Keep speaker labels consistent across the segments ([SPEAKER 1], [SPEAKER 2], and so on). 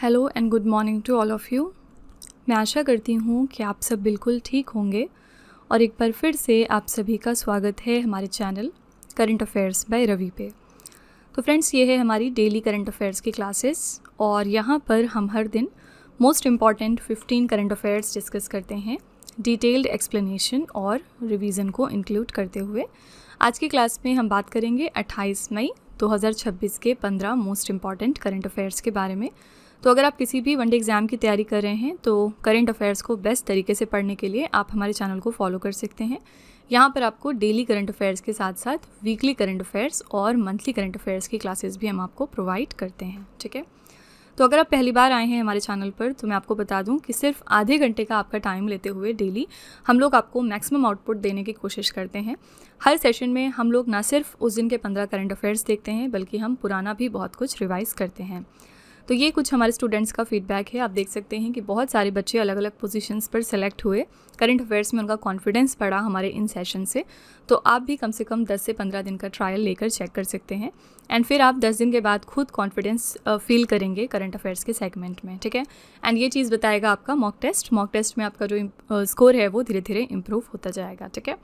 [SPEAKER 1] Hello and good morning to all of you. मैं आशा करती हूँ कि आप सब बिल्कुल ठीक होंगे और एक बार फिर से आप सभी का स्वागत है हमारे channel current affairs by Ravi पे। तो फ्रेंड्स, ये है हमारी डेली करंट अफेयर्स की क्लासेस और यहाँ पर हम हर दिन most important 15 current affairs discuss करते हैं डिटेल्ड एक्सप्लेनेशन और रिवीजन को इंक्लूड करते हुए। आज की क्लास में हम बात करेंगे 28 मई 2026 के 15 मोस्ट इम्पॉर्टेंट करंट अफेयर्स के बारे में। तो अगर आप किसी भी वनडे एग्ज़ाम की तैयारी कर रहे हैं तो करंट अफेयर्स को बेस्ट तरीके से पढ़ने के लिए आप हमारे चैनल को फॉलो कर सकते हैं। यहाँ पर आपको डेली करंट अफेयर्स के साथ साथ वीकली करंट अफेयर्स और मंथली करंट अफेयर्स की क्लासेस भी हम आपको प्रोवाइड करते हैं। ठीक है, तो अगर आप पहली बार आए हैं हमारे चैनल पर तो मैं आपको बता दूं कि सिर्फ आधे घंटे का आपका टाइम लेते हुए डेली हम लोग आपको मैक्सिमम आउटपुट देने की कोशिश करते हैं। हर सेशन में हम लोग ना सिर्फ उस दिन के 15 करंट अफेयर्स देखते हैं बल्कि हम पुराना भी बहुत कुछ रिवाइज करते हैं। तो ये कुछ हमारे स्टूडेंट्स का फीडबैक है। आप देख सकते हैं कि बहुत सारे बच्चे अलग अलग पोजीशंस पर सेलेक्ट हुए, करंट अफेयर्स में उनका कॉन्फिडेंस बढ़ा हमारे इन सेशन से। तो आप भी कम से कम 10 से 15 दिन का ट्रायल लेकर चेक कर सकते हैं एंड फिर आप 10 दिन के बाद खुद कॉन्फिडेंस फील करेंगे करंट अफेयर्स के सेगमेंट में। ठीक है, एंड ये चीज़ बताएगा आपका मॉक टेस्ट में आपका जो स्कोर है वो धीरे धीरे इम्प्रूव होता जाएगा। ठीक है,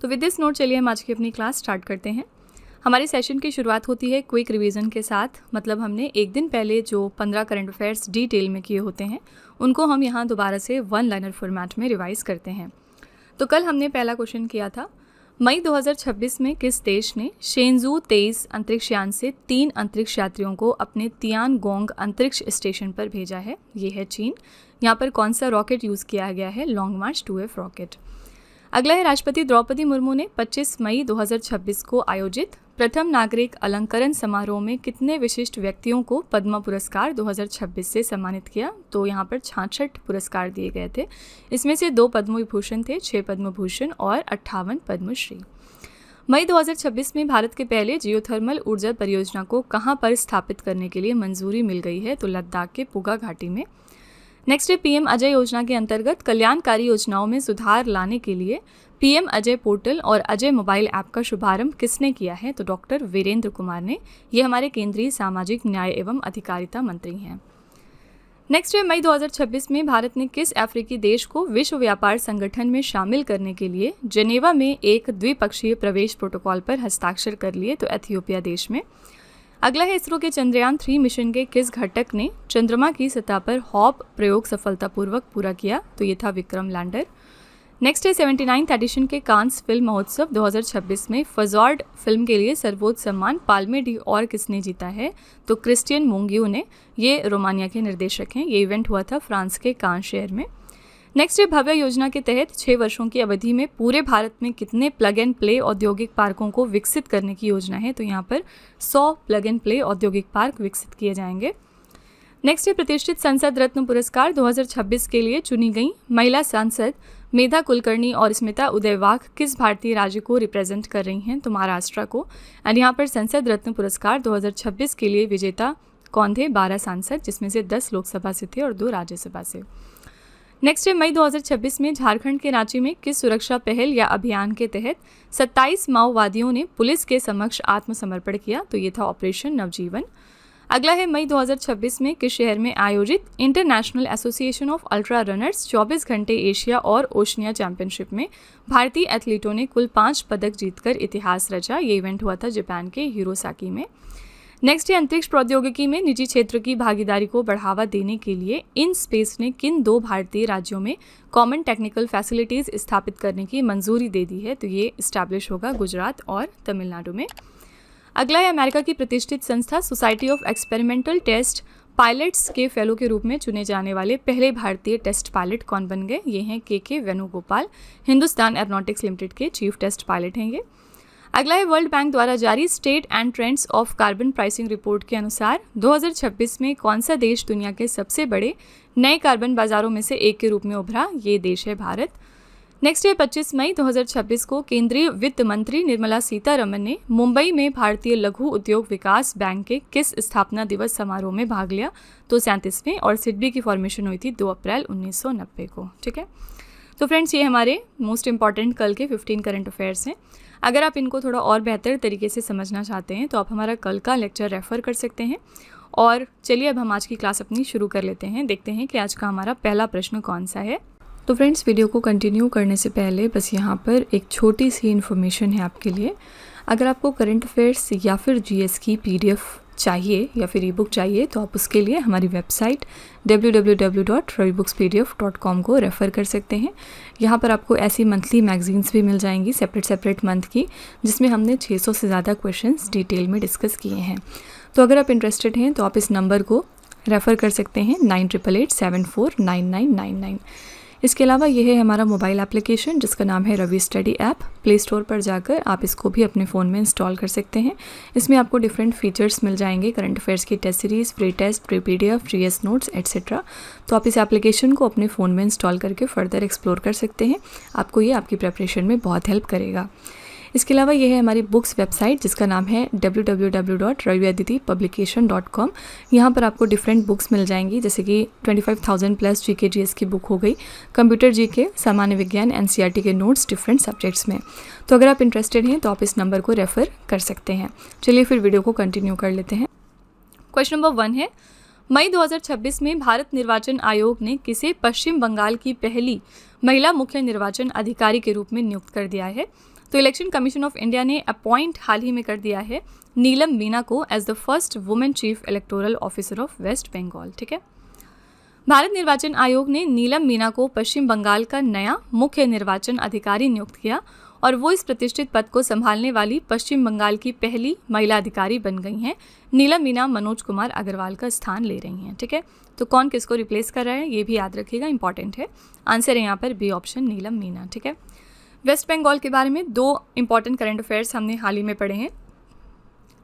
[SPEAKER 1] तो विद दिस नोट चलिए हम आज की अपनी क्लास स्टार्ट करते हैं। हमारे सेशन की शुरुआत होती है क्विक रिवीजन के साथ, मतलब हमने एक दिन पहले जो 15 करंट अफेयर्स डिटेल में किए होते हैं उनको हम यहाँ दोबारा से वन लाइनर फॉर्मेट में रिवाइज करते हैं। तो कल हमने पहला क्वेश्चन किया था, मई 2026 में किस देश ने शेंजू 23 अंतरिक्ष यान से 3 अंतरिक्ष यात्रियों को अपने तियानगोंग अंतरिक्ष स्टेशन पर भेजा है? ये है चीन। यहाँ पर कौन सा रॉकेट यूज़ किया गया है? लॉन्ग मार्च 2F रॉकेट। अगला है, राष्ट्रपति द्रौपदी मुर्मू ने 25 मई 2026 को आयोजित प्रथम नागरिक अलंकरण समारोह में कितने विशिष्ट व्यक्तियों को पद्म पुरस्कार 2026 से सम्मानित किया? तो यहाँ पर 66 पुरस्कार दिए गए थे। इसमें से 2 पद्म विभूषण थे, 6 पद्म भूषण और 58 पद्मश्री। मई 2026 में भारत के पहले जियोथर्मल ऊर्जा परियोजना को कहाँ पर स्थापित करने के लिए मंजूरी मिल गई है? तो लद्दाख के पुगा घाटी में। नेक्स्ट है, पीएम अजय योजना के अंतर्गत कल्याणकारी योजनाओं में सुधार लाने के लिए पीएम अजय पोर्टल और अजय मोबाइल ऐप का शुभारंभ किसने किया है? तो डॉक्टर वीरेंद्र कुमार ने। ये हमारे केंद्रीय सामाजिक न्याय एवं अधिकारिता मंत्री हैं। नेक्स्ट है, मई 2026 में भारत ने किस अफ्रीकी देश को विश्व व्यापार संगठन में शामिल करने के लिए जेनेवा में एक द्विपक्षीय प्रवेश प्रोटोकॉल पर हस्ताक्षर कर लिए? तो एथियोपिया देश में। अगला है, इसरो के चंद्रयान 3 मिशन के किस घटक ने चंद्रमा की सतह पर हॉप प्रयोग सफलतापूर्वक पूरा किया? तो ये था विक्रम लैंडर। नेक्स्ट है, 79th एडिशन के कांस फिल्म महोत्सव 2026 में फजॉर्ड फिल्म के लिए सर्वोच्च सम्मान पाल्मे डी और किसने जीता है? तो क्रिस्टियन मुंगियो ने। ये रोमानिया के निर्देशक हैं। ये इवेंट हुआ था फ्रांस के कान शहर में। नेक्स्ट है, भव्य योजना के तहत 6 वर्षों की अवधि में पूरे भारत में कितने प्लग एंड प्ले औद्योगिक पार्कों को विकसित करने की योजना है? तो यहाँ पर 100 प्लग एंड प्ले औद्योगिक पार्क विकसित किए जाएंगे। नेक्स्ट है, प्रतिष्ठित संसद रत्न पुरस्कार 2026 के लिए चुनी गई महिला सांसद मेधा कुलकर्णी और स्मिता उदयवाग किस भारतीय राज्य को रिप्रेजेंट कर रही हैं? तो महाराष्ट्र को। एंड यहाँ पर संसद रत्न पुरस्कार 2026 के लिए विजेता कौन थे? 12 सांसद, जिसमें से 10 लोकसभा से थे और 2 राज्यसभा से। नेक्स्ट है, मई 2026 में झारखंड के रांची में किस सुरक्षा पहल या अभियान के तहत 27 माओवादियों ने पुलिस के समक्ष आत्मसमर्पण किया? तो ये था ऑपरेशन नवजीवन। अगला है, मई 2026 में किस शहर में आयोजित international association of ultra runners 24 घंटे एशिया और ओशनिया चैंपियनशिप में भारतीय एथलीटों ने कुल 5 पदक जीतकर इतिहास रचा? ये इवेंट हुआ था जापान के हिरोसाकी में। नेक्स्ट है, अंतरिक्ष प्रौद्योगिकी में निजी क्षेत्र की भागीदारी को बढ़ावा देने के लिए इन स्पेस ने किन 2 भारतीय राज्यों में कॉमन टेक्निकल फैसिलिटीज़ स्थापित करने की मंजूरी दे दी है? तो ये इस्टेब्लिश होगा गुजरात और तमिलनाडु में। अगला है, अमेरिका की प्रतिष्ठित संस्था society of experimental test pilots के फेलो के रूप में चुने जाने वाले पहले भारतीय टेस्ट पायलट कौन बन गए? ये हैं के वेणुगोपाल, हिंदुस्तान एरोनॉटिक्स लिमिटेड के चीफ टेस्ट पायलट हैं ये। अगला है, वर्ल्ड बैंक द्वारा जारी state and trends of carbon pricing report के अनुसार 2026 में कौन सा देश दुनिया के सबसे बड़े नए कार्बन बाजारों में से एक के रूप में उभरा? ये देश है भारत। नेक्स्ट है, 25 मई 2026 को केंद्रीय वित्त मंत्री निर्मला सीतारमन ने मुंबई में भारतीय लघु उद्योग विकास बैंक के किस स्थापना दिवस समारोह में भाग लिया? तो 37वें। और सिडबी की फॉर्मेशन हुई थी 2 अप्रैल 1990 को। ठीक है, तो फ्रेंड्स, ये हमारे मोस्ट इंपॉर्टेंट कल के 15 करंट अफेयर्स हैं। अगर आप इनको थोड़ा और बेहतर तरीके से समझना चाहते हैं तो आप हमारा कल का लेक्चर रेफ़र कर सकते हैं और चलिए अब हम आज की क्लास अपनी शुरू कर लेते हैं। देखते हैं कि आज का हमारा पहला प्रश्न कौन सा है। तो फ्रेंड्स, वीडियो को कंटिन्यू करने से पहले बस यहाँ पर एक छोटी सी इन्फॉर्मेशन है आपके लिए। अगर आपको करंट अफेयर्स या फिर जीएस की पीडीएफ चाहिए या फिर ई बुक चाहिए तो आप उसके लिए हमारी वेबसाइट www.ravibooks.pdf.com को रेफ़र कर सकते हैं। यहाँ पर आपको ऐसी मंथली मैगजीन्स भी मिल जाएंगी सेपरेट मंथ की, जिसमें हमने 600 से ज़्यादा क्वेश्चंस डिटेल में डिस्कस किए हैं। तो अगर आप इंटरेस्टेड हैं तो आप इस नंबर को रेफ़र कर सकते हैं 9888749999। इसके अलावा ये है हमारा मोबाइल एप्लीकेशन जिसका नाम है Ravi study app. Play store पर जाकर आप इसको भी अपने फ़ोन में इंस्टॉल कर सकते हैं। इसमें आपको डिफरेंट फीचर्स मिल जाएंगे, करंट अफेयर्स की test series, pre test, pre PDF, GS notes etcetera. तो आप इस एप्लीकेशन को अपने फ़ोन में इंस्टॉल करके फर्दर एक्सप्लोर कर सकते हैं। आपको ये आपकी प्रिपरेशन में बहुत हेल्प करेगा। इसके अलावा ये है हमारी बुक्स वेबसाइट जिसका नाम है www.raviaditipublication.com। यहाँ पर आपको डिफरेंट बुक्स मिल जाएंगी, जैसे कि 25,000 प्लस जीके जीएस की बुक हो गई, कंप्यूटर जीके, सामान्य विज्ञान, एनसीईआरटी के नोट्स डिफरेंट सब्जेक्ट्स में। तो अगर आप इंटरेस्टेड हैं तो आप इस नंबर को रेफ़र कर सकते हैं। चलिए फिर वीडियो को कंटिन्यू कर लेते हैं। क्वेश्चन नंबर 1 है, मई 2026 में भारत निर्वाचन आयोग ने किसे पश्चिम बंगाल की पहली महिला मुख्य निर्वाचन अधिकारी के रूप में नियुक्त कर दिया है? तो इलेक्शन कमीशन ऑफ इंडिया ने अपॉइंट हाल ही में कर दिया है नीलम मीना को as the first women chief electoral officer of West Bengal. ठीक है, भारत निर्वाचन आयोग ने नीलम मीना को पश्चिम बंगाल का नया मुख्य निर्वाचन अधिकारी नियुक्त किया और वो इस प्रतिष्ठित पद को संभालने वाली पश्चिम बंगाल की पहली महिला अधिकारी बन गई हैं। नीलम मीना मनोज कुमार अग्रवाल का स्थान ले रही हैं। ठीक है, तो कौन किसको रिप्लेस कर रहा है ये भी याद रखिएगा, इंपॉर्टेंट है। आंसर है यहाँ पर बी ऑप्शन, नीलम मीना। ठीक है, वेस्ट बंगाल के बारे में 2 इंपॉर्टेंट करंट अफेयर्स हमने हाल ही में पढ़े हैं।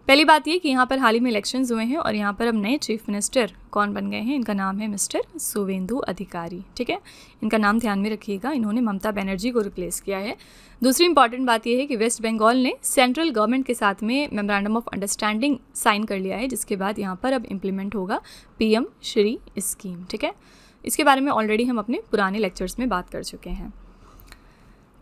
[SPEAKER 1] पहली बात ये कि यहाँ पर हाल ही में इलेक्शंस हुए हैं और यहाँ पर अब नए चीफ मिनिस्टर कौन बन गए हैं, इनका नाम है मिस्टर शुवेंदु अधिकारी। ठीक है, इनका नाम ध्यान में रखिएगा, इन्होंने ममता बनर्जी को रिप्लेस किया है। दूसरी इंपॉर्टेंट बात यह है कि वेस्ट बंगाल ने सेंट्रल गवर्नमेंट के साथ में मेमोरेंडम ऑफ अंडरस्टैंडिंग साइन कर लिया है, जिसके बाद यहाँ पर अब इम्प्लीमेंट होगा पीएम श्री स्कीम। ठीक है, इसके बारे में ऑलरेडी हम अपने पुराने लेक्चर्स में बात कर चुके हैं।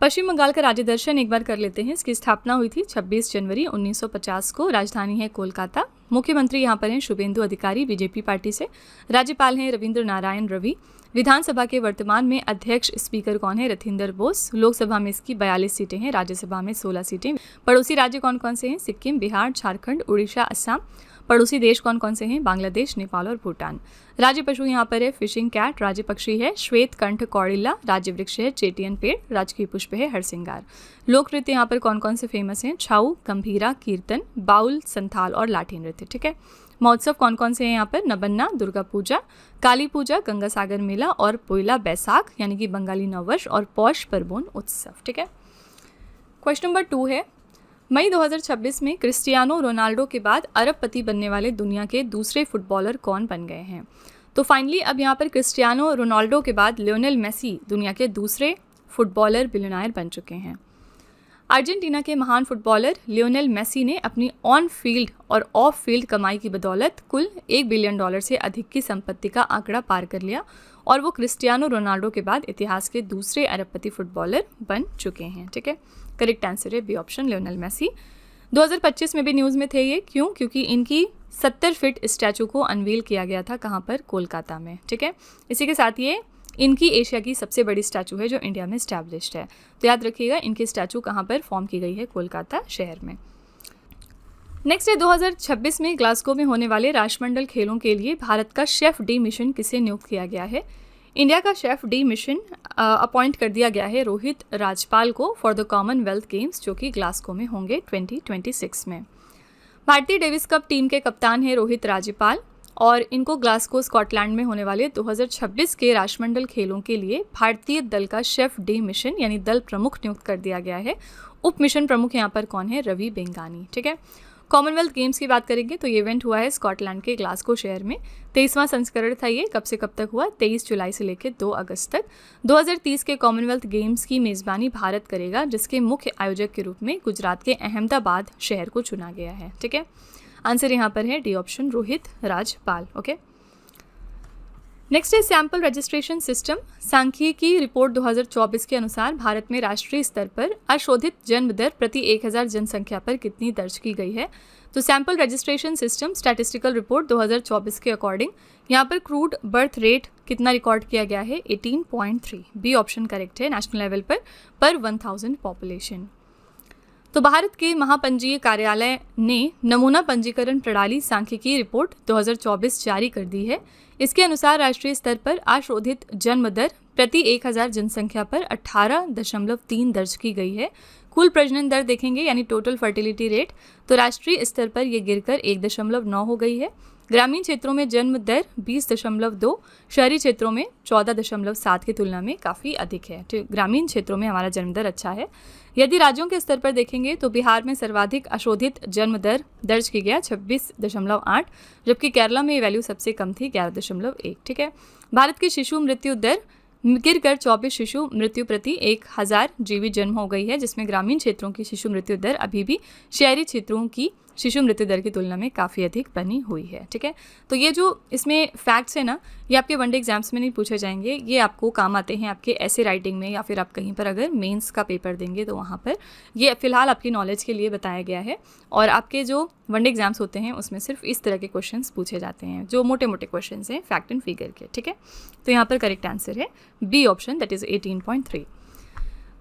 [SPEAKER 1] पश्चिम बंगाल का राज्य दर्शन एक बार कर लेते हैं। इसकी स्थापना हुई थी 26 जनवरी 1950 को। राजधानी है कोलकाता। मुख्यमंत्री यहाँ पर हैं शुभेंदु अधिकारी बीजेपी पार्टी से। राज्यपाल हैं रविंद्र नारायण रवि। विधानसभा के वर्तमान में अध्यक्ष स्पीकर कौन है? रथिंदर बोस। लोकसभा में इसकी 42 सीटें हैं, राज्यसभा में 16 सीटें। पड़ोसी राज्य कौन कौन से हैं? सिक्किम, बिहार, झारखंड, उड़ीसा, असम। पड़ोसी देश कौन कौन से हैं? बांग्लादेश, नेपाल और भूटान। राज्य पशु यहाँ पर है फिशिंग कैट। राज्य पक्षी है श्वेत कंठ कौड़िल्ला। राज्य वृक्ष है चेटियन पेड़। राजकीय पुष्प है हरसिंगार। लोक नृत्य यहाँ पर कौन कौन से फेमस हैं? छाऊ, गंभीरा, कीर्तन, बाउल, संथाल और लाठी नृत्य। ठीक है, महोत्सव कौन कौन से हैं यहाँ पर? नबन्ना, दुर्गा पूजा, काली पूजा, गंगा सागर मेला और पोइला बैसाख यानी कि बंगाली नववर्ष और पौष परबोन उत्सव। ठीक है, क्वेश्चन नंबर 2 है, मई 2026 में क्रिस्टियानो रोनाल्डो के बाद अरबपति बनने वाले दुनिया के दूसरे फुटबॉलर कौन बन गए हैं? तो फाइनली अब यहाँ पर क्रिस्टियानो रोनाल्डो के बाद लियोनेल मेसी दुनिया के दूसरे फुटबॉलर बिलियनर बन चुके हैं। अर्जेंटीना के महान फुटबॉलर लियोनेल मेसी ने अपनी ऑन फील्ड और ऑफ फील्ड कमाई की बदौलत कुल $1 बिलियन से अधिक की संपत्ति का आंकड़ा पार कर लिया और वो क्रिस्टियानो रोनाल्डो के बाद इतिहास के दूसरे अरबपति फुटबॉलर बन चुके हैं। ठीक है, करेक्ट आंसर है बी ऑप्शन, लियोनेल मेसी। 2025 में भी न्यूज़ में थे ये, क्यों? क्योंकि इनकी 70 फीट स्टैचू को अनवील किया गया था। कहाँ पर? कोलकाता में। ठीक है, इसी के साथ ये इनकी एशिया की सबसे बड़ी स्टैचू है जो इंडिया में स्टैब्लिश्ड है। तो याद रखिएगा इनकी स्टैचू कहाँ पर फॉर्म की गई है? कोलकाता शहर में। नेक्स्ट है 2026 में ग्लासगो में होने वाले राष्ट्रमंडल खेलों के लिए भारत का शेफ डी मिशन किसे नियुक्त किया गया है? इंडिया का शेफ डी मिशन अपॉइंट कर दिया गया है रोहित राजपाल को फॉर द कॉमनवेल्थ गेम्स जो कि ग्लासगो में होंगे 2026 में। भारतीय डेविस कप टीम के कप्तान हैं रोहित राजपाल और इनको ग्लासगो स्कॉटलैंड में होने वाले 2026 के राष्ट्रमंडल खेलों के लिए भारतीय दल का शेफ डी मिशन यानी दल प्रमुख नियुक्त कर दिया गया है। उप मिशन प्रमुख यहाँ पर कौन है? रवि बेंगानी। ठीक है, कॉमनवेल्थ गेम्स की बात करेंगे तो ये इवेंट हुआ है स्कॉटलैंड के ग्लासगो शहर में। 23वां संस्करण था ये। कब से कब तक हुआ? 23 जुलाई से लेकर 2 अगस्त तक। 2030 के कॉमनवेल्थ गेम्स की मेज़बानी भारत करेगा, जिसके मुख्य आयोजक के रूप में गुजरात के अहमदाबाद शहर को चुना गया है। ठीक है, आंसर यहाँ पर है D option, Rohit Rajpal. Okay, next है सैंपल रजिस्ट्रेशन सिस्टम। सांख्यिकी रिपोर्ट 2024 के अनुसार भारत में राष्ट्रीय स्तर पर अशोधित जन्म दर प्रति 1000 जनसंख्या पर कितनी दर्ज की गई है। तो sample registration system statistical report 2024 के अकॉर्डिंग यहाँ पर क्रूड बर्थ रेट कितना रिकॉर्ड किया गया है, 18.3। बी ऑप्शन करेक्ट है, नेशनल लेवल पर 1000 पॉपुलेशन। तो भारत के महापंजीय कार्यालय ने नमूना पंजीकरण प्रणाली सांख्यिकी रिपोर्ट 2024 जारी कर दी है। इसके अनुसार राष्ट्रीय स्तर पर अशोधित जन्म दर प्रति 1000 जनसंख्या पर 18.3 दर्ज की गई है। कुल प्रजनन दर देखेंगे यानी टोटल फर्टिलिटी रेट, तो राष्ट्रीय स्तर पर यह गिरकर 1.9 हो गई है। ग्रामीण क्षेत्रों में जन्म दर 20.2, शहरी क्षेत्रों में 14.7 की तुलना में काफ़ी अधिक है। तो ग्रामीण क्षेत्रों में हमारा जन्म दर अच्छा है। यदि राज्यों के स्तर पर देखेंगे तो बिहार में सर्वाधिक अशोधित जन्म दर दर्ज की गया 26.8, जबकि केरला में ये वैल्यू सबसे कम थी 11.1। ठीक है। भारत की शिशु मृत्यु दर गिरकर 24 शिशु मृत्यु प्रति 1000 जीवित जन्म हो गई है, जिसमें ग्रामीण क्षेत्रों की शिशु मृत्यु दर अभी भी शहरी क्षेत्रों की शिशु मृत्यु दर की तुलना में काफ़ी अधिक बनी हुई है। ठीक है। तो ये जो इसमें फैक्ट्स है ना, ये आपके वनडे एग्जाम्स में नहीं पूछे जाएंगे, ये आपको काम आते हैं आपके ऐसे राइटिंग में, या फिर आप कहीं पर अगर मेंस का पेपर देंगे तो वहाँ पर ये फिलहाल आपकी नॉलेज के लिए बताया गया है। और आपके जो वनडे एग्जाम्स होते हैं उसमें सिर्फ इस तरह के क्वेश्चंस पूछे जाते हैं, जो मोटे मोटे क्वेश्चंस हैं फैक्ट एंड फिगर के। ठीक है। तो यहाँ पर करेक्ट आंसर है बी ऑप्शन, दैट इज़ 18.3।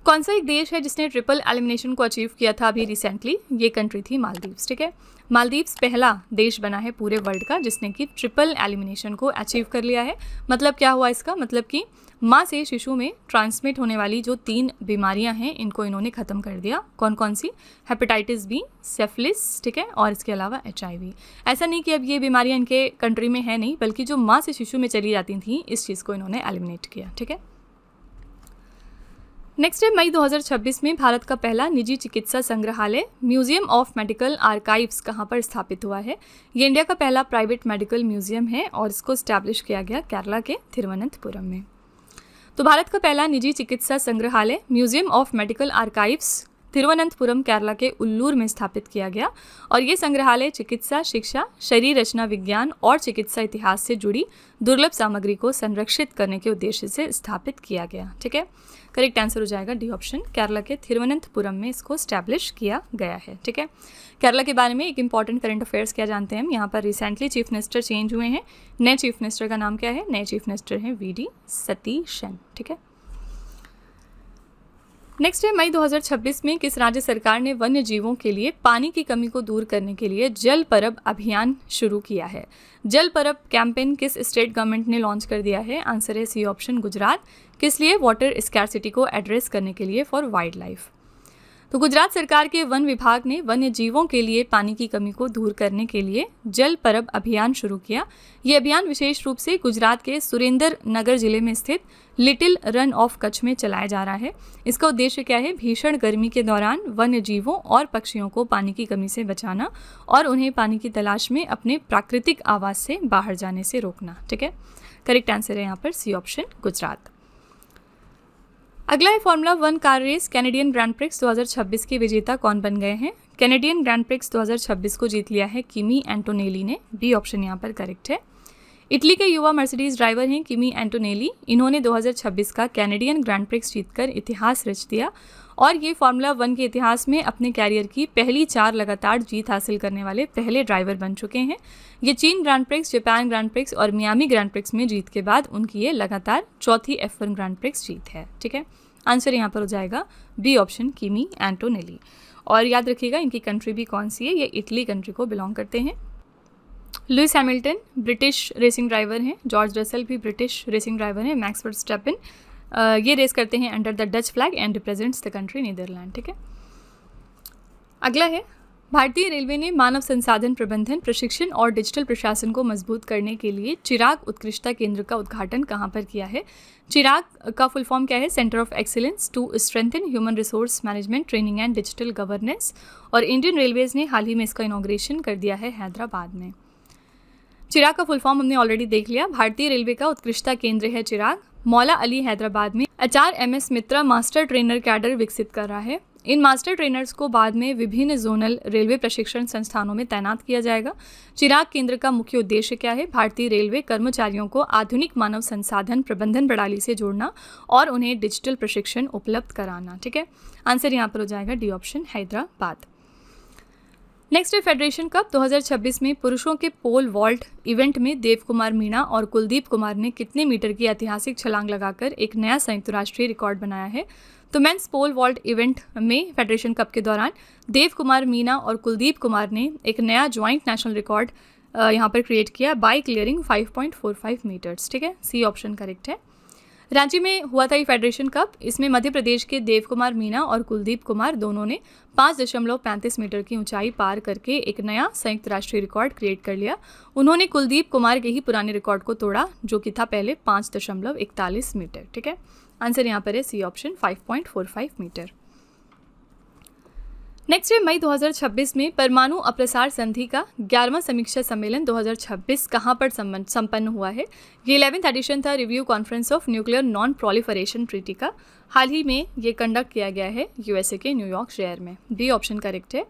[SPEAKER 1] कौन सा एक देश है जिसने ट्रिपल एलिमिनेशन को अचीव किया था अभी रिसेंटली? ये कंट्री थी मालदीव्स। ठीक है। मालदीव्स पहला देश बना है पूरे वर्ल्ड का जिसने कि ट्रिपल एलिमिनेशन को अचीव कर लिया है। मतलब क्या हुआ इसका? मतलब कि माँ से शिशु में ट्रांसमिट होने वाली जो 3 बीमारियां हैं इनको इन्होंने ख़त्म कर दिया। कौन कौन सी? हेपेटाइटिस बी, सिफिलिस, ठीक है, और इसके अलावा HIV। ऐसा नहीं कि अब ये बीमारियां इनके कंट्री में है नहीं, बल्कि जो माँ से शिशु में चली जाती थी इस चीज़ को इन्होंने एलिमिनेट किया। ठीक है। नेक्स्ट है मई 2026 में भारत का पहला निजी चिकित्सा संग्रहालय म्यूजियम ऑफ मेडिकल आर्काइव्स कहाँ पर स्थापित हुआ है? ये इंडिया का पहला प्राइवेट मेडिकल म्यूजियम है और इसको स्टैब्लिश किया गया केरला के थिरुवनंतपुरम में। तो भारत का पहला निजी चिकित्सा संग्रहालय museum of medical archives Thiruvananthapuram Kerala के उल्लूर में स्थापित किया गया और ये संग्रहालय चिकित्सा शिक्षा, शरीर रचना विज्ञान और चिकित्सा इतिहास से जुड़ी दुर्लभ सामग्री को संरक्षित करने के उद्देश्य से स्थापित किया गया। ठीक है। करेक्ट आंसर हो जाएगा डी ऑप्शन, केरला के थिरुवनंतपुरम में इसको स्टैब्लिश किया गया है। ठीक है। केरला के बारे में एक इंपॉर्टेंट करंट अफेयर्स क्या जानते हैं हम? यहाँ पर रिसेंटली चीफ मिनिस्टर चेंज हुए हैं। नए चीफ मिनिस्टर का नाम क्या है? नए चीफ मिनिस्टर हैं VD सतीशन। ठीक है। नेक्स्ट है मई 2026 में किस राज्य सरकार ने वन्य जीवों के लिए पानी की कमी को दूर करने के लिए जल परब अभियान शुरू किया है? जल परब कैंपेन किस स्टेट गवर्नमेंट ने लॉन्च कर दिया है? आंसर है सी ऑप्शन, गुजरात। किस लिए? वाटर स्कैरसिटी को एड्रेस करने के लिए, फॉर वाइल्ड लाइफ। तो गुजरात सरकार के वन विभाग ने वन्य जीवों के लिए पानी की कमी को दूर करने के लिए जल परब अभियान शुरू किया। ये अभियान विशेष रूप से गुजरात के सुरेंद्र नगर जिले में स्थित लिटिल रन ऑफ कच्छ में चलाया जा रहा है। इसका उद्देश्य क्या है? भीषण गर्मी के दौरान वन्य जीवों और पक्षियों को पानी की कमी से बचाना और उन्हें पानी की तलाश में अपने प्राकृतिक आवास से बाहर जाने से रोकना। ठीक है। करेक्ट आंसर है यहाँ पर सी ऑप्शन, गुजरात। अगला है Formula 1 car race Canadian Grand Prix 2026 के विजेता कौन बन गए हैं? कैनेडियन ग्रैंड प्रिक्स 2026 को जीत लिया है किमी एंटोनेली ने। बी ऑप्शन यहाँ पर करेक्ट है। इटली के युवा मर्सिडीज ड्राइवर हैं किमी एंटोनेली। इन्होंने 2026 का कैनेडियन ग्रैंड प्रिक्स जीतकर इतिहास रच दिया और ये फार्मूला 1 के इतिहास में अपने कैरियर की पहली 4 लगातार जीत हासिल करने वाले पहले ड्राइवर बन चुके हैं। ये चीन grand prix, Japan grand prix और मियामी ग्रैंड प्रिक्स में जीत के बाद उनकी ये लगातार चौथी F1 ग्रैंड प्रिक्स जीत है। ठीक है। आंसर यहाँ पर हो जाएगा बी ऑप्शन, किमी एंटोनेली। और याद रखिएगा इनकी कंट्री भी कौन सी है, ये इटली कंट्री को बिलोंग करते हैं। Lewis Hamilton British racing driver हैं। जॉर्ज रसल भी ब्रिटिश रेसिंग ड्राइवर हैं। मैक्स वर्स्टैपेन ये रेस करते हैं under the Dutch flag and represents the country Netherlands. ठीक है। अगला है भारतीय रेलवे ने मानव संसाधन प्रबंधन, प्रशिक्षण और डिजिटल प्रशासन को मजबूत करने के लिए चिराग उत्कृष्टता केंद्र का उद्घाटन कहाँ पर किया है? चिराग का फुल फॉर्म क्या है? Centre of excellence to strengthen human resource management, training and digital governance. और इंडियन रेलवेज ने हाल ही में इसका इनॉग्रेशन कर दिया है हैदराबाद में। चिराग का फुल फॉर्म हमने ऑलरेडी देख लिया। भारतीय रेलवे का उत्कृष्टता केंद्र है चिराग। मौला अली हैदराबाद में HRMS मित्रा मास्टर ट्रेनर कैडर विकसित कर रहा है। इन मास्टर ट्रेनर्स को बाद में विभिन्न जोनल रेलवे प्रशिक्षण संस्थानों में तैनात किया जाएगा। चिराग केंद्र का मुख्य उद्देश्य क्या है? भारतीय रेलवे कर्मचारियों को आधुनिक मानव संसाधन प्रबंधन प्रणाली से जोड़ना और उन्हें डिजिटल प्रशिक्षण उपलब्ध कराना। ठीक है, आंसर यहाँ पर हो जाएगा डी ऑप्शन, हैदराबाद। नेक्स्ट है फेडरेशन कप 2026 में पुरुषों के पोल वॉल्ट इवेंट में देव कुमार मीणा और कुलदीप कुमार ने कितने मीटर की ऐतिहासिक छलांग लगाकर एक नया संयुक्त राष्ट्रीय रिकॉर्ड बनाया है? तो मेंस पोल वॉल्ट इवेंट में फेडरेशन कप के दौरान देव कुमार मीणा और कुलदीप कुमार ने एक नया ज्वाइंट नेशनल रिकॉर्ड यहाँ पर क्रिएट किया बाय क्लियरिंग 5.45 मीटर्स। ठीक है, सी ऑप्शन करेक्ट है। रांची में हुआ था ये फेडरेशन कप। इसमें मध्य प्रदेश के देव कुमार मीणा और कुलदीप कुमार दोनों ने 5.35 मीटर की ऊंचाई पार करके एक नया संयुक्त राष्ट्रीय रिकॉर्ड क्रिएट कर लिया। उन्होंने कुलदीप कुमार के ही पुराने रिकॉर्ड को तोड़ा जो कि था पहले 5.41 मीटर। ठीक है, आंसर यहाँ पर है सी ऑप्शन, 5.45 मीटर। नेक्स्ट है मई 2026 में परमाणु अप्रसार संधि का 11वां समीक्षा सम्मेलन 2026 कहाँ पर संपन्न हुआ है? ये 11th एडिशन था review conference of nuclear non proliferation treaty का। हाल ही में ये कंडक्ट किया गया है यूएसए के न्यूयॉर्क शहर में। बी ऑप्शन करेक्ट है।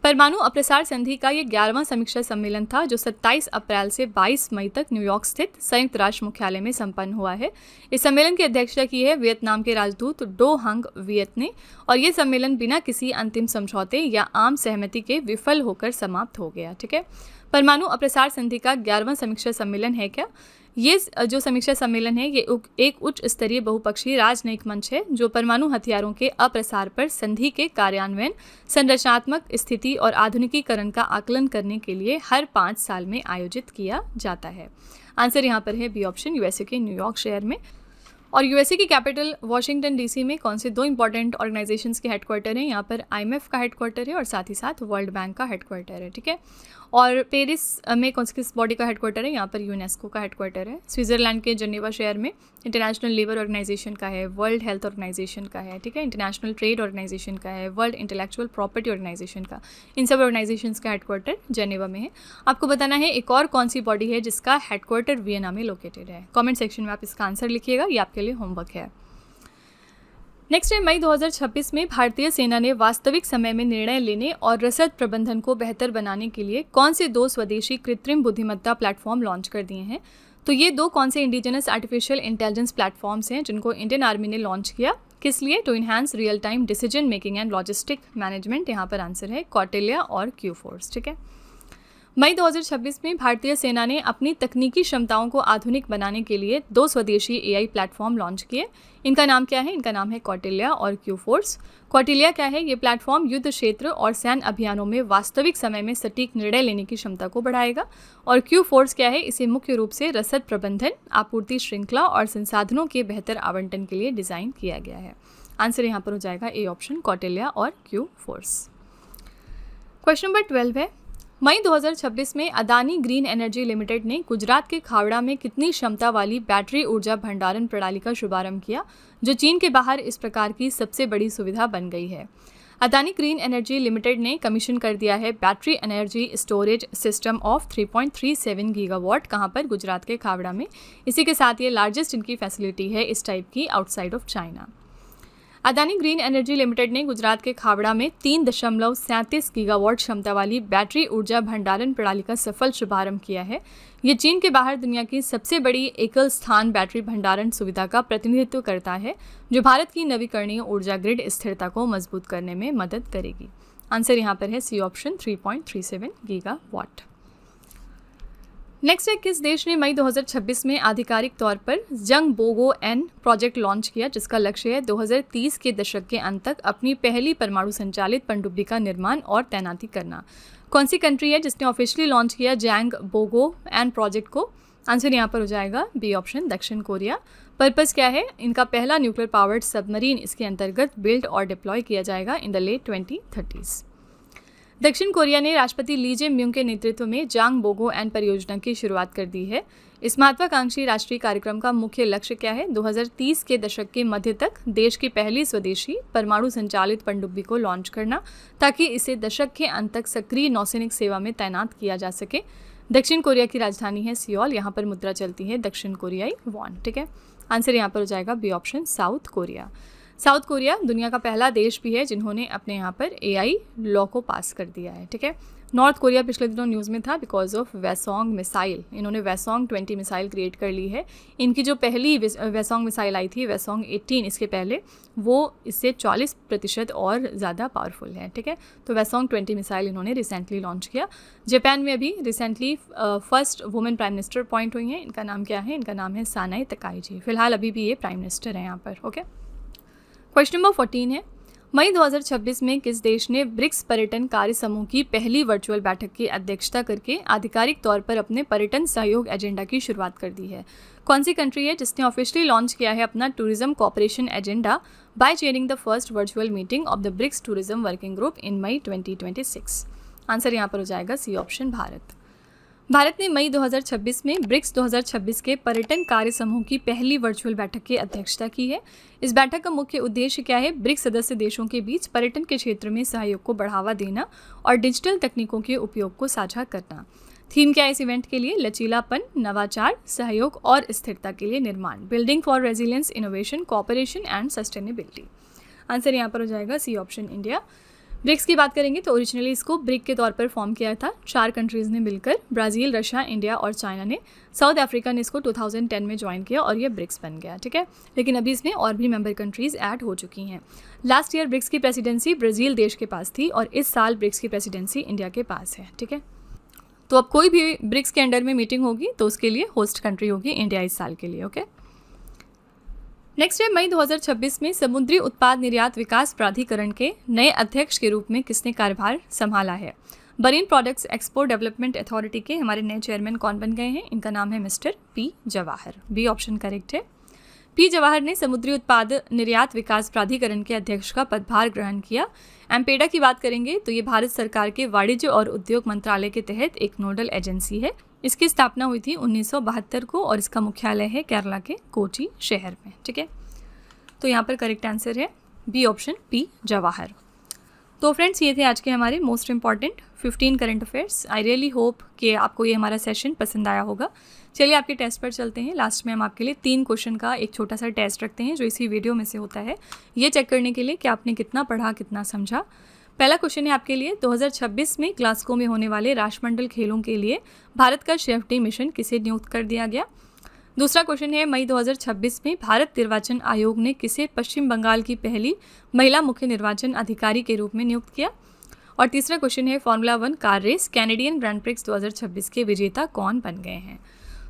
[SPEAKER 1] परमाणु अप्रसार संधि का ये 11वां समीक्षा सम्मेलन था जो 27 अप्रैल से 22 मई तक न्यूयॉर्क स्थित संयुक्त राष्ट्र मुख्यालय में संपन्न हुआ है। इस सम्मेलन की अध्यक्षता की है वियतनाम के राजदूत डो हंग वियत ने और ये सम्मेलन बिना किसी अंतिम समझौते या आम सहमति के विफल होकर समाप्त हो गया। ठीक है, परमाणु अप्रसार संधि का 11वां समीक्षा सम्मेलन है क्या? ये जो समीक्षा सम्मेलन है ये एक उच्च स्तरीय बहुपक्षीय राजनयिक मंच है जो परमाणु हथियारों के अप्रसार पर संधि के कार्यान्वयन, संरचनात्मक स्थिति और आधुनिकीकरण का आकलन करने के लिए हर 5 साल में आयोजित किया जाता है। आंसर यहाँ पर है बी ऑप्शन, यूएसए के न्यूयॉर्क शहर में। और यूएसए की कैपिटल वॉशिंगटन डीसी में कौन से 2 इंपॉर्टेंट ऑर्गेनाइजेशंस के हेडक्वार्टर हैं? यहाँ पर आईएमएफ का हेडक्वार्टर है और साथ ही साथ वर्ल्ड बैंक का हेडक्वार्टर है। ठीक है, और पेरिस में कौन सी किस बॉडी का हेडक्वार्टर है? यहाँ पर यूनेस्को का हेडक्वार्टर है। स्विट्जरलैंड के जेनेवा शहर में इंटरनेशनल लेबर ऑर्गेनाइजेशन का है, वर्ल्ड हेल्थ ऑर्गेनाइजेशन का है। ठीक है, इंटरनेशनल ट्रेड ऑर्गेनाइजेशन का है, वर्ल्ड इंटेलेक्चुअल प्रॉपर्टी ऑर्गेनाइजेशन का, इन सब ऑर्गेनाइजेशंस का हेडक्वार्टर जेनेवा में है। आपको बताना है एक और कौन सी बॉडी है जिसका हेडक्वार्टर वियना में लोकेटेड है। कॉमेंट सेक्शन में आप इसका आंसर लिखिएगा, ये आपके लिए होमवर्क है। नेक्स्ट है मई 2026 में भारतीय सेना ने वास्तविक समय में निर्णय लेने और रसद प्रबंधन को बेहतर बनाने के लिए कौन से 2 स्वदेशी कृत्रिम बुद्धिमत्ता प्लेटफॉर्म लॉन्च कर दिए हैं? तो ये 2 कौन से इंडिजिनस आर्टिफिशियल इंटेलिजेंस प्लेटफॉर्म्स हैं जिनको इंडियन आर्मी ने लॉन्च किया? किस लिए? To enhance real time decision making and logistic management. यहाँ पर आंसर है कौटिल्य और क्यू फोर्स। ठीक है, मई 2026 में भारतीय सेना ने अपनी तकनीकी क्षमताओं को आधुनिक बनाने के लिए 2 स्वदेशी एआई प्लेटफॉर्म लॉन्च किए। इनका नाम क्या है? इनका नाम है कौटिल्य और क्यू फोर्स। कौटिल्य क्या है? ये प्लेटफॉर्म युद्ध क्षेत्र और सैन्य अभियानों में वास्तविक समय में सटीक निर्णय लेने की क्षमता को बढ़ाएगा। और क्यू फोर्स क्या है? इसे मुख्य रूप से रसद प्रबंधन, आपूर्ति श्रृंखला और संसाधनों के बेहतर आवंटन के लिए डिज़ाइन किया गया है। आंसर यहाँ पर हो जाएगा ए ऑप्शन, कौटिल्य और क्यू फोर्स। क्वेश्चन नंबर 12 है, मई 2026 में अदानी ग्रीन एनर्जी लिमिटेड ने गुजरात के खावड़ा में कितनी क्षमता वाली बैटरी ऊर्जा भंडारण प्रणाली का शुभारंभ किया जो चीन के बाहर इस प्रकार की सबसे बड़ी सुविधा बन गई है? अदानी ग्रीन एनर्जी लिमिटेड ने कमीशन कर दिया है battery energy storage system of 3.37 gigawatt. कहाँ पर? गुजरात के खावड़ा में। इसी के साथ ये लार्जेस्ट इनकी फैसिलिटी है इस टाइप की outside of China. Adani green energy limited ने गुजरात के खावड़ा में 3.37 गीगावाट क्षमता वाली बैटरी ऊर्जा भंडारण प्रणाली का सफल शुभारंभ किया है। ये चीन के बाहर दुनिया की सबसे बड़ी एकल स्थान बैटरी भंडारण सुविधा का प्रतिनिधित्व करता है जो भारत की नवीकरणीय ऊर्जा ग्रिड स्थिरता को मजबूत करने में मदद करेगी। आंसर यहाँ पर है सी ऑप्शन, 3.37 गीगावाट। नेक्स्ट है, किस देश ने मई 2026 में आधिकारिक तौर पर जंग बोगो एन प्रोजेक्ट लॉन्च किया जिसका लक्ष्य है 2030 के दशक के अंत तक अपनी पहली परमाणु संचालित पनडुब्बी का निर्माण और तैनाती करना? कौन सी कंट्री है जिसने ऑफिशियली लॉन्च किया जंग बोगो एन प्रोजेक्ट को? आंसर यहाँ पर हो जाएगा बी ऑप्शन, दक्षिण कोरिया। पर्पस क्या है? इनका पहला न्यूक्लियर पावर्ड सबमरीन इसके अंतर्गत बिल्ड और डिप्लॉय किया जाएगा इन द लेट 2030s। दक्षिण कोरिया ने राष्ट्रपति ली जे म्यूंग के नेतृत्व में जांग बोगो एन परियोजना की शुरुआत कर दी है। इस महत्वाकांक्षी राष्ट्रीय कार्यक्रम का मुख्य लक्ष्य क्या है? 2030 के दशक के मध्य तक देश की पहली स्वदेशी परमाणु संचालित पनडुब्बी को लॉन्च करना ताकि इसे दशक के अंत तक सक्रिय नौसैनिक सेवा में तैनात किया जा सके। दक्षिण कोरिया की राजधानी है सियोल। यहाँ पर मुद्रा चलती है दक्षिण कोरियाई वॉन। ठीक है, आंसर यहाँ पर हो जाएगा B option, South Korea. South Korea दुनिया का पहला देश भी है जिन्होंने अपने यहाँ पर AI लॉ को पास कर दिया है, ठीक है। नॉर्थ कोरिया पिछले दिनों न्यूज़ में था बिकॉज ऑफ वेसोंग मिसाइल। इन्होंने वेसोंग 20 मिसाइल क्रिएट कर ली है। इनकी जो पहली वेसोंग मिसाइल आई थी, वेसोंग 18, इसके पहले, वो इससे 40% और ज़्यादा पावरफुल है, ठीक है। तो वेसोंग 20 मिसाइल इन्होंने रिसेंटली लॉन्च किया। जापान में अभी recently first women prime minister appoint हुई हैं। इनका नाम क्या है? इनका नाम है सानाई तकाईची। फिलहाल अभी भी ये प्राइम मिनिस्टर हैं यहाँ पर, ओके। क्वेश्चन नंबर 14 है, मई 2026 में किस देश ने ब्रिक्स पर्यटन कार्य समूह की पहली वर्चुअल बैठक की अध्यक्षता करके आधिकारिक तौर पर अपने पर्यटन सहयोग एजेंडा की शुरुआत कर दी है? कौन सी कंट्री है जिसने ऑफिशियली लॉन्च किया है अपना tourism cooperation agenda by chairing the first virtual meeting of the BRICS tourism working group in May 2026? Answer यहाँ पर हो जाएगा सी ऑप्शन, भारत। भारत ने मई 2026 में ब्रिक्स 2026 के पर्यटन कार्य समूह की पहली वर्चुअल बैठक की अध्यक्षता की है। इस बैठक का मुख्य उद्देश्य क्या है? ब्रिक्स सदस्य देशों के बीच पर्यटन के क्षेत्र में सहयोग को बढ़ावा देना और डिजिटल तकनीकों के उपयोग को साझा करना। थीम क्या है इस इवेंट के लिए? लचीलापन, नवाचार, सहयोग और स्थिरता के लिए निर्माण, building for resilience, innovation, cooperation and sustainability. Answer यहाँ पर हो जाएगा सी ऑप्शन, इंडिया। ब्रिक्स की बात करेंगे तो ओरिजिनली इसको ब्रिक के तौर पर फॉर्म किया था 4 कंट्रीज़ ने मिलकर, ब्राज़ील, रशिया, इंडिया और चाइना ने। साउथ अफ्रीका ने इसको 2010 में ज्वाइन किया और ये ब्रिक्स बन गया, ठीक है। लेकिन अभी इसमें और भी मेंबर कंट्रीज़ ऐड हो चुकी हैं। लास्ट ईयर ब्रिक्स की प्रेसिडेंसी ब्राज़ील देश के पास थी और इस साल ब्रिक्स की प्रेसिडेंसी इंडिया के पास है, ठीक है। तो अब कोई भी ब्रिक्स के अंडर में मीटिंग होगी तो उसके लिए होस्ट कंट्री होगी इंडिया इस साल के लिए, ओके। नेक्स्ट है, मई 2026 में समुद्री उत्पाद निर्यात विकास प्राधिकरण के नए अध्यक्ष के रूप में किसने कार्यभार संभाला है? Marine products export development authority के हमारे नए चेयरमैन कौन बन गए हैं? इनका नाम है Mr P Jawahar. B option correct है। पी जवाहर ने समुद्री उत्पाद निर्यात विकास प्राधिकरण के अध्यक्ष का पदभार ग्रहण किया। एम्पेडा की बात करेंगे तो ये भारत सरकार के वाणिज्य और उद्योग मंत्रालय के तहत एक नोडल एजेंसी है। इसकी स्थापना हुई थी 1972 को और इसका मुख्यालय है केरला के कोची शहर में, ठीक है। तो यहाँ पर करेक्ट आंसर है बी ऑप्शन, पी जवाहर। तो फ्रेंड्स, ये थे आज के हमारे most important 15 current affairs. I really hope कि आपको ये हमारा सेशन पसंद आया होगा। चलिए आपके टेस्ट पर चलते हैं। लास्ट में हम आपके लिए 3 क्वेश्चन का एक छोटा सा टेस्ट रखते हैं जो इसी वीडियो में से होता है, ये चेक करने के लिए कि आपने कितना पढ़ा, कितना समझा। पहला क्वेश्चन है आपके लिए, 2026 में ग्लासगो में होने वाले राष्ट्रमंडल खेलों के लिए भारत का सेफ्टी मिशन किसे नियुक्त कर दिया गया? दूसरा क्वेश्चन है, मई 2026 में भारत निर्वाचन आयोग ने किसे पश्चिम बंगाल की पहली महिला मुख्य निर्वाचन अधिकारी के रूप में नियुक्त किया? और तीसरा क्वेश्चन है, Formula 1 car race Canadian Grand Prix 2026 के विजेता कौन बन गए हैं?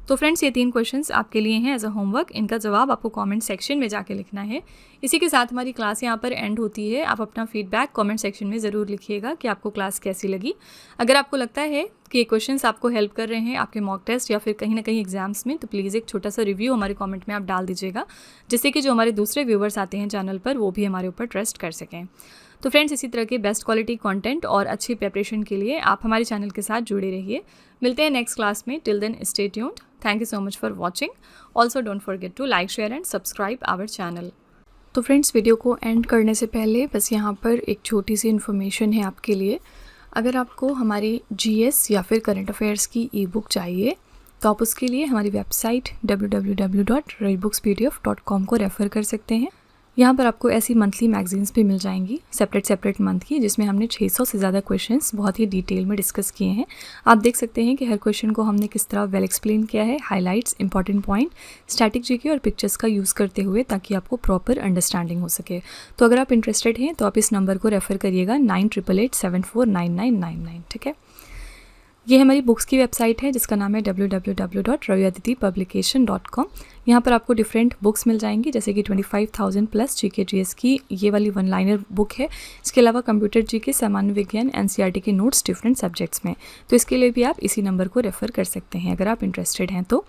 [SPEAKER 1] तो फ्रेंड्स, ये 3 क्वेश्चंस आपके लिए हैं एज अ होमवर्क। इनका जवाब आपको कमेंट सेक्शन में जाके लिखना है। इसी के साथ हमारी क्लास यहाँ पर एंड होती है। आप अपना फीडबैक कमेंट सेक्शन में ज़रूर लिखिएगा कि आपको क्लास कैसी लगी। अगर आपको लगता है कि ये क्वेश्चंस आपको हेल्प कर रहे हैं आपके मॉक टेस्ट या फिर कहीं ना कहीं एग्जाम्स में, तो प्लीज़ एक छोटा सा रिव्यू हमारे कमेंट में आप डाल दीजिएगा, जिससे कि जो हमारे दूसरे व्यूवर्स आते हैं चैनल पर वो भी हमारे ऊपर ट्रस्ट कर सकें। तो फ्रेंड्स, इसी तरह के बेस्ट क्वालिटी कंटेंट और अच्छी प्रिपरेशन के लिए आप हमारे चैनल के साथ जुड़े रहिए। मिलते हैं नेक्स्ट क्लास में। Till then stay tuned. Thank you so much for watching. Also don't forget to like, share and subscribe our channel. तो फ्रेंड्स, वीडियो को एंड करने से पहले बस यहाँ पर एक छोटी सी इन्फॉर्मेशन है आपके लिए। अगर आपको हमारी GS या फिर करंट अफेयर्स की ई-बुक चाहिए तो आप उसके लिए हमारी वेबसाइट www.redbookspdf.com को रेफ़र कर सकते हैं। यहाँ पर आपको ऐसी मंथली मैगजीन्स भी मिल जाएंगी सेपरेट मंथ की, जिसमें हमने 600 से ज़्यादा क्वेश्चंस बहुत ही डिटेल में डिस्कस किए हैं। आप देख सकते हैं कि हर क्वेश्चन को हमने किस तरह वेल एक्सप्लेन किया है, highlights, important point, static GK और पिक्चर्स का यूज़ करते हुए, ताकि आपको प्रॉपर अंडरस्टैंडिंग हो सके। तो अगर आप इंटरेस्टेड हैं तो आप इस नंबर को रेफ़र करिएगा 9888749999, ठीक है। ये हमारी बुक्स की वेबसाइट है जिसका नाम है www.raviaditipublication.com। यहाँ पर आपको डिफरेंट बुक्स मिल जाएंगी, जैसे कि 25,000 प्लस GK GS की ये वाली 1 लाइनर बुक है। इसके अलावा कंप्यूटर GK, सामान्य विज्ञान, NCERT के नोट्स डिफरेंट सब्जेक्ट्स में। तो इसके लिए भी आप इसी नंबर को रेफ़र कर सकते हैं अगर आप इंटरेस्टेड हैं तो।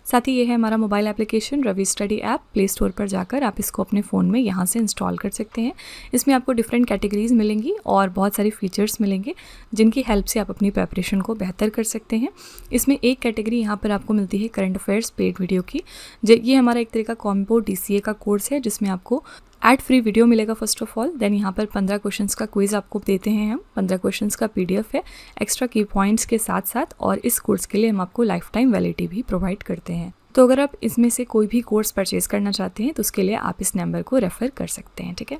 [SPEAKER 1] साथ ही ये है हमारा mobile application Ravi study app. Play store पर जाकर आप इसको अपने फ़ोन में यहाँ से इंस्टॉल कर सकते हैं। इसमें आपको डिफरेंट कैटेगरीज़ मिलेंगी और बहुत सारी फीचर्स मिलेंगे जिनकी हेल्प से आप अपनी प्रिपरेशन को बेहतर कर सकते हैं। इसमें एक कैटेगरी यहाँ पर आपको मिलती है करंट अफेयर्स पेड वीडियो की। ये हमारा एक तरह का कॉम्बो DCA का कोर्स है जिसमें आपको एड फ्री वीडियो मिलेगा फर्स्ट ऑफ ऑल। देन यहाँ पर 15 क्वेश्चंस का क्विज़ आपको देते हैं हम। 15 क्वेश्चंस का PDF है एक्स्ट्रा की पॉइंट्स के साथ साथ, और इस कोर्स के लिए हम आपको लाइफ टाइम वैलिडिटी भी प्रोवाइड करते हैं। तो अगर आप इसमें से कोई भी कोर्स परचेज़ करना चाहते हैं तो उसके लिए आप इस नंबर को रेफ़र कर सकते हैं, ठीक है।